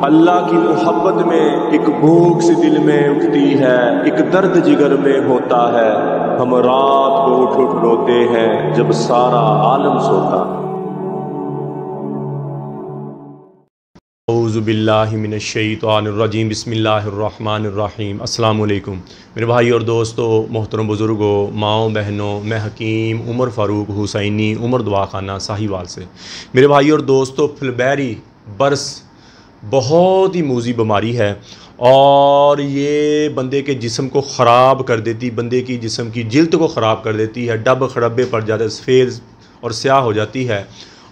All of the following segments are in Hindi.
अल्लाह की मोहब्बत में एक भूख सी दिल में उठती है, एक दर्द जिगर में होता है। हम रात को उठ उठ रोते हैं जब सारा आलम सोता। औज़ु बिल्लाहि मिनश शैतानिर रजीम, बिस्मिल्लाहिर्रहमानिर्रहीम। अस्सलामु अलैकुम मेरे भाई और दोस्तों, मोहतरम बुज़ुर्गों, माओ बहनों, मैं हकीम उमर फ़ारूक हुसैनी उमर दुआ खाना साहिवाल से। मेरे भाई और दोस्तों, फ्लबेरी बर्स बहुत ही मूज़ी बीमारी है और ये बंदे के जिस्म को ख़राब कर देती, बंदे की जिस्म की जिल्द को ख़राब कर देती है। डब खड़ब्बे पड़ जाते, सफ़ेद और स्याह हो जाती है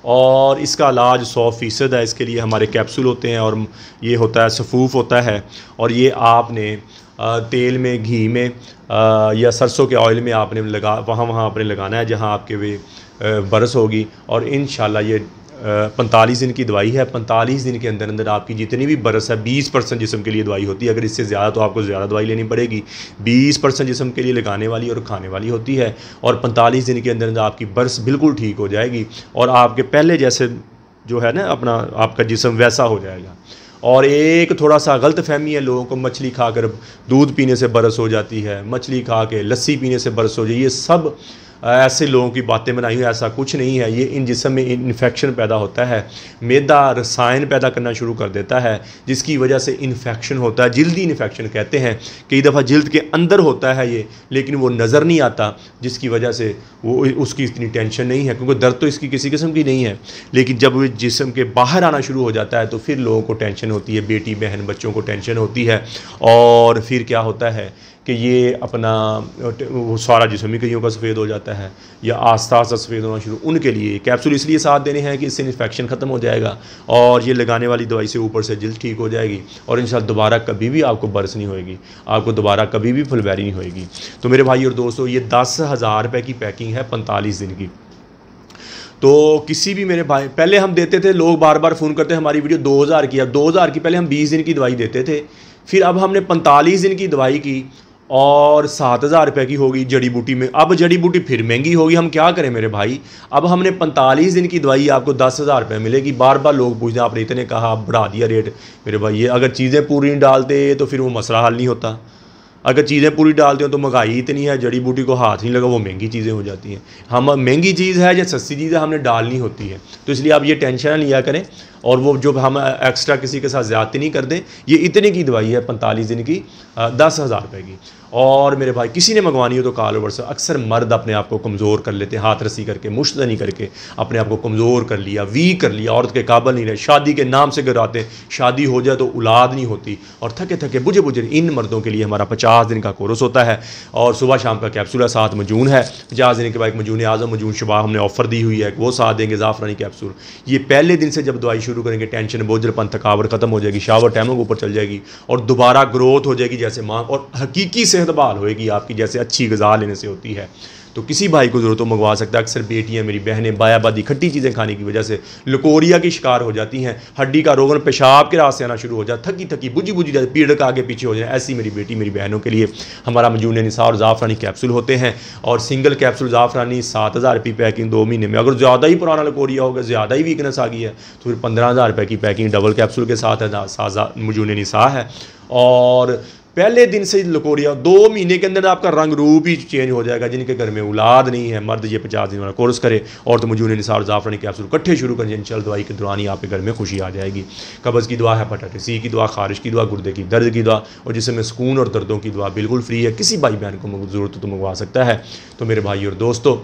और इसका इलाज 100% है। इसके लिए हमारे कैप्सूल होते हैं और ये होता है सफ़ूफ़ होता है और ये आपने तेल में, घी में या सरसों के ऑयल में आपने वहाँ आपने लगाना है जहाँ आपके वे बरस होगी और इंशाल्लाह ये 45 दिन की दवाई है। 45 दिन के अंदर अंदर आपकी जितनी भी बरस है, 20% जिस्म के लिए दवाई होती है। अगर इससे ज़्यादा तो आपको ज़्यादा दवाई लेनी पड़ेगी। 20% जिस्म के लिए लगाने वाली और खाने वाली होती है और 45 दिन के अंदर अंदर आपकी बरस बिल्कुल ठीक हो जाएगी और आपके पहले जैसे जो है ना अपना आपका जिस्म वैसा हो जाएगा। और एक थोड़ा सा गलत फहमी है लोगों को, मछली खाकर दूध पीने से बरस हो जाती है, मछली खा के लस्सी पीने से बरस हो जाए। ये सब ऐसे लोगों की बातें बनाई हुई, ऐसा कुछ नहीं है। ये इन जिस्म में इन्फेक्शन पैदा होता है, मैदा रसायन पैदा करना शुरू कर देता है जिसकी वजह से इन्फेक्शन होता है। जल्दी इन्फेक्शन कहते हैं, कई दफ़ा जल्द के अंदर होता है ये, लेकिन वो नज़र नहीं आता जिसकी वजह से वो उसकी इतनी टेंशन नहीं है क्योंकि दर्द तो इसकी किसी किस्म की नहीं है। लेकिन जब वो जिस्म के बाहर आना शुरू हो जाता है तो फिर लोगों को टेंशन होती है, बेटी बहन बच्चों को टेंशन होती है और फिर क्या होता है कि ये अपना वो सारा जिस्म ही कईयों का सफ़ेद हो जाता है या आस्ता आस्ता सफ़ेद होना शुरू। उनके लिए कैप्सूल इसलिए साथ देने हैं कि इससे इन्फेक्शन ख़त्म हो जाएगा और ये लगाने वाली दवाई से ऊपर से जल्द ठीक हो जाएगी और इंशाल्लाह दोबारा कभी भी आपको बरस नहीं होएगी, आपको दोबारा कभी भी फुलबेरी नहीं होएगी। तो मेरे भाई और दोस्तों, ये 10,000 रुपये की पैकिंग है 45 दिन की। तो किसी भी मेरे भाई, पहले हम देते थे, लोग बार बार फ़ोन करते हमारी वीडियो 2000 की, अब 2000 की पहले हम 20 दिन की दवाई देते थे, फिर अब हमने 45 दिन की दवाई की और 7,000 रुपये की होगी जड़ी बूटी में। अब जड़ी बूटी फिर महंगी होगी, हम क्या करें मेरे भाई। अब हमने 45 दिन की दवाई आपको 10,000 रुपये मिलेगी। बार बार लोग पूछते हैं आपने इतने कहा, आप बढ़ा दिया रेट। मेरे भाई ये अगर चीज़ें पूरी नहीं डालते तो फिर वो मसला हल नहीं होता। अगर चीज़ें पूरी डालते हो तो महंगाई इतनी है, जड़ी बूटी को हाथ नहीं लगा, वो महंगी चीज़ें हो जाती हैं। हम महंगी चीज़ है या सस्ती चीज़ है, हमने डालनी होती है। तो इसलिए आप ये टेंशन लिया करें और वो जो हम एक्स्ट्रा किसी के साथ ज़्यादती नहीं कर दें। ये इतने की दवाई है 45 दिन की, 10,000 रुपये की। और मेरे भाई किसी ने मंगवानी हो तो कॉल ओवर से। अक्सर मर्द अपने आप को कमज़ोर कर लेते हैं, हाथ रस्सी करके, मुश्तनी करके अपने आप को कमज़ोर कर लिया, वीक कर लिया, औरत के काबिल नहीं रहे, शादी के नाम से घबराते हैं, शादी हो जाए तो औलाद नहीं होती और थके थके बुझे बुझे। इन मर्दों के लिए हमारा 50 दिन का कोर्स होता है और सुबह शाम का कैप्सूल है, साथ मजून है। 50 दिन के बाद मजून आज़म, मजून शबा हमने ऑफ़र दी हुई है, वो साथ देंगे, ज़ाफ़रानी कैप्सूल। ये पहले दिन से जब दवाई शुरू करेंगे टेंशन बोझलपन थकावट ख़त्म हो जाएगी, शावर टाइमों के ऊपर चल जाएगी और दोबारा ग्रोथ हो जाएगी जैसे माँ, और हकीकी सेहत बहाल होएगी आपकी जैसे अच्छी ग़िज़ा लेने से होती है। तो किसी भाई को ज़रूरत हो मंगवा सकता है। अक्सर बेटियां मेरी बहनें बायाबादी खट्टी चीज़ें खाने की वजह से लकोरिया की शिकार हो जाती हैं, हड्डी का रोगन पेशाब के रास्ते आना शुरू हो जाए, थकी थकी बुझी बुझी जाए, पीड़क आगे पीछे हो जाए। ऐसी मेरी बेटी मेरी बहनों के लिए हमारा मजून निसा और ज़ाफ़रानी कैप्सूल होते हैं और सिंगल कैप्सूल ज़ाफ़रानी 7,000 रुपये पैकिंग 2 महीने में। अगर ज़्यादा ही पुराना लकोरिया होगा, ज़्यादा ही वीकनेस आ गई है तो फिर 15,000 रुपये की पैकिंग डबल कैप्सूल के साथ है, मजून निसा है। और पहले दिन से लकोरिया 2 महीने के अंदर आपका रंग रूप ही चेंज हो जाएगा। जिनके घर में औलाद नहीं है, मर्द ये 50 दिन वाला कोर्स करे और तो मजून निसार ज़ाफ़रानी कैप्सूल इकट्ठे शुरू करें, इंशाल्लाह दवाई के दौरान ही आपके घर में खुशी आ जाएगी। कब्ज़ की दुआ, हेपेटाइटिस सी की दुआ, खारिश की दुआ, गुर्दे की दर्द की दुआ और जिसमें सुकून और दर्दों की दुआ बिल्कुल फ्री है। किसी भाई बहन को ज़रूरत हो तो मंगवा सकता है। तो मेरे भाई और दोस्तों,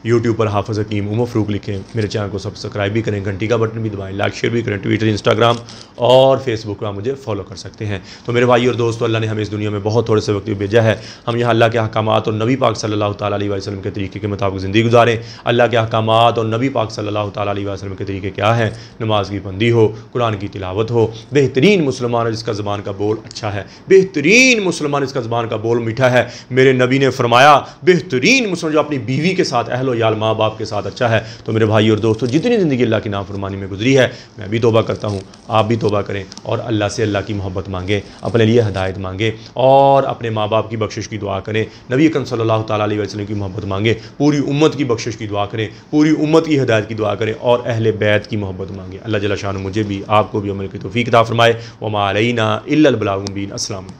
यूट्यूब पर हाफ़िज़ हकीम उमर फ़ारूक लिखें, मेरे चैनल को सब्सक्राइब भी करें, घंटी का बटन भी दबाएं, लाइक शेयर भी करें। ट्विटर, इंस्टाग्राम और फेसबुक पर आप मुझे फॉलो कर सकते हैं। तो मेरे भाई और दोस्तों, अल्लाह ने हमें इस दुनिया में बहुत थोड़े से वक्त भेजा है। हम यहाँ अल्लाह के अहकामात और नबी पाक सल्लल्लाहु ताला अलैहि वसल्लम के तरीके के मुताबिक ज़िंदगी गुजारें। अल्लाह के अहकामात और नबी पाक सल्लल्लाहु ताला अलैहि वसल्लम के तरीके क्या हैं? नमाज की बंदी हो, कुरान की तिलावत हो, बेहतरीन मुसलमान जिसका ज़बान का बोल अच्छा है, बेहतरीन मुसलमान जिसका ज़बान का बोल मीठा है। मेरे नबी ने फरमाया बेहतरीन मुसलमान जो अपनी बीवी के साथ अहल लो यार माँ बाप के साथ अच्छा है। तो मेरे भाई और दोस्तों, जितनी ज़िंदगी अल्लाह की नाफरमानी में गुजरी है, मैं भी तौबा करता हूँ, आप भी तौबा करें और अल्लाह से अल्लाह की मोहब्बत मांगे, अपने लिए हदायत मांगे और अपने माँ बाप की बख्शिश की दुआ करें, नबी अकरम सल्लल्लाहु ताला अलैहि वसल्लम की मोहब्बत मांगे, पूरी उम्मत की बख्शिश की दुआ करें, पूरी उम्मत की हदायत की दुआ करें और अहले बैत की मोहब्बत मांगे। अल्लाह जल्ल शान मुझे भी, आपको भी अमल की तौफीक अता फरमाए। वमा अलैना इल्लल बलागुल मुबीन। अस्सलाम।